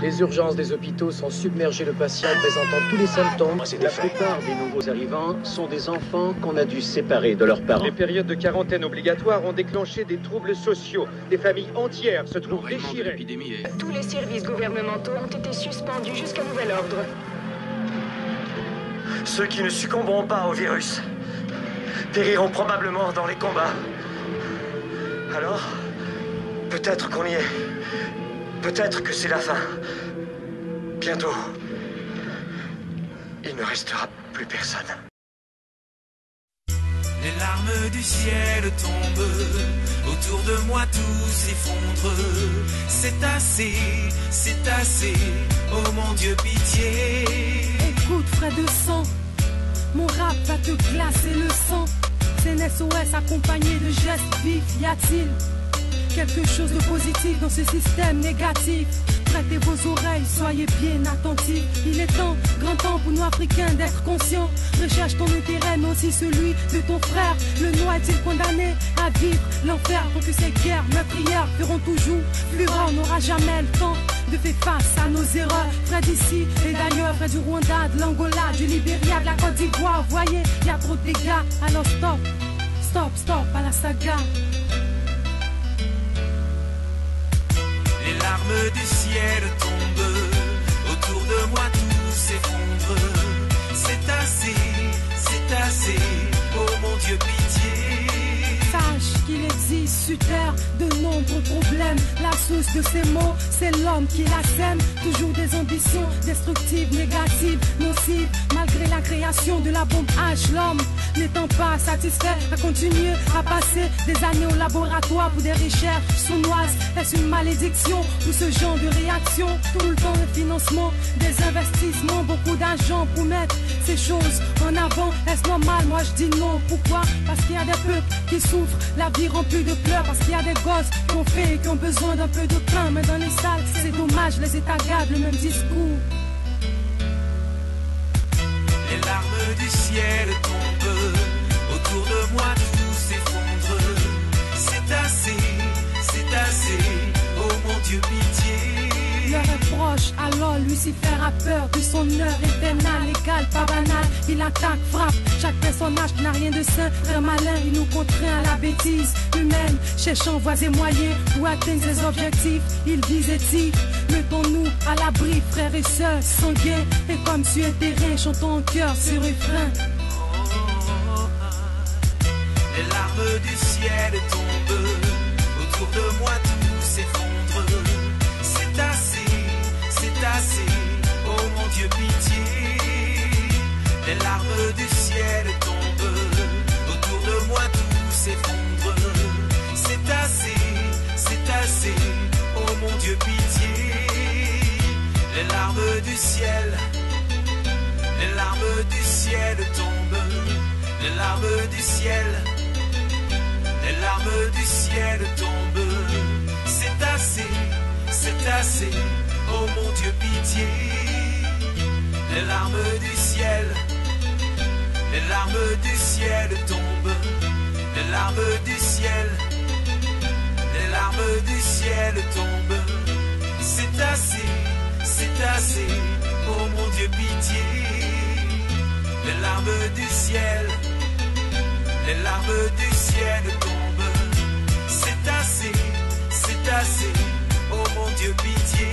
Les urgences des hôpitaux sont submergées de patients présentant tous les symptômes. La plupart des nouveaux arrivants sont des enfants qu'on a dû séparer de leurs parents. Les périodes de quarantaine obligatoires ont déclenché des troubles sociaux. Des familles entières se trouvent déchirées. Tous les services gouvernementaux ont été suspendus jusqu'à nouvel ordre. Ceux qui ne succomberont pas au virus périront probablement dans les combats. Alors, peut-être qu'on y est. Peut-être que c'est la fin. Bientôt, il ne restera plus personne. Les larmes du ciel tombent, autour de moi tout s'effondre. C'est assez, oh mon Dieu, pitié. Écoute, frère de sang, mon rap va te glacer le sang. C'est un SOS accompagné de gestes vifs, y a-t-il quelque chose de positif dans ce système négatif? Prêtez vos oreilles, soyez bien attentifs. Il est temps, grand temps pour nous Africains d'être conscients. Recherche ton intérêt, mais aussi celui de ton frère. Le noir est-il condamné à vivre l'enfer? Pour que ces guerres, meurtrières feront toujours plus rare. On n'aura jamais le temps de faire face à nos erreurs. Près d'ici et d'ailleurs, près du Rwanda, de l'Angola, du Libéria, de la Côte d'Ivoire. Voyez, il y a trop de dégâts. Alors stop à la saga. Les larmes du ciel tombent, autour de moi tout s'effondre. C'est assez, oh mon Dieu, pitié. Sache qu'il existe sur terre de nombreux problèmes. La source de ces mots, c'est l'homme qui la sème. Toujours des ambitions destructives, négatives, nocives. Malgré la création de la bombe H, l'homme n'étant pas satisfait à continuer à passer des années au laboratoire pour des recherches sournoises. Est-ce une malédiction pour ce genre de réaction? Tout le temps le financement, des investissements, beaucoup d'argent pour mettre ces choses en avant. Est-ce normal? Moi je dis non. Pourquoi? Parce qu'il y a des peuples qui souffrent, la vie remplie de pleurs. Parce qu'il y a des gosses qui ont fait et qui ont besoin d'un peu de pain. Mais dans les salles, c'est dommage, les États gardent le même discours. Les larmes du ciel tombent, autour de moi tout s'effondre. C'est assez, oh mon Dieu, pitié. L'heure est proche, alors Lucifer a peur de son heure éternelle, égale, pas banale. Il attaque, frappe, chaque personnage qui n'a rien de sain, très malin, il nous contraint à la bêtise humaine, cherchant voies et moyens pour atteindre ses objectifs. Il vise et tire, mettons-nous à l'abri, frères et sœurs sanguins, et comme sur un terrain, chantons en chœur ce refrain. Les larmes du ciel tombent, autour de moi tout s'effondre. C'est assez, oh mon Dieu, pitié. Les larmes du ciel tombent, autour de moi tout s'effondre. C'est assez, oh mon Dieu, pitié. Les larmes du ciel tombent. Les larmes du ciel tombent. C'est assez, oh mon Dieu, pitié. Les larmes du ciel tombent. Les larmes du ciel tombent. C'est assez, oh mon Dieu, pitié. Les larmes du ciel tombent. C'est assez, oh mon Dieu, pitié.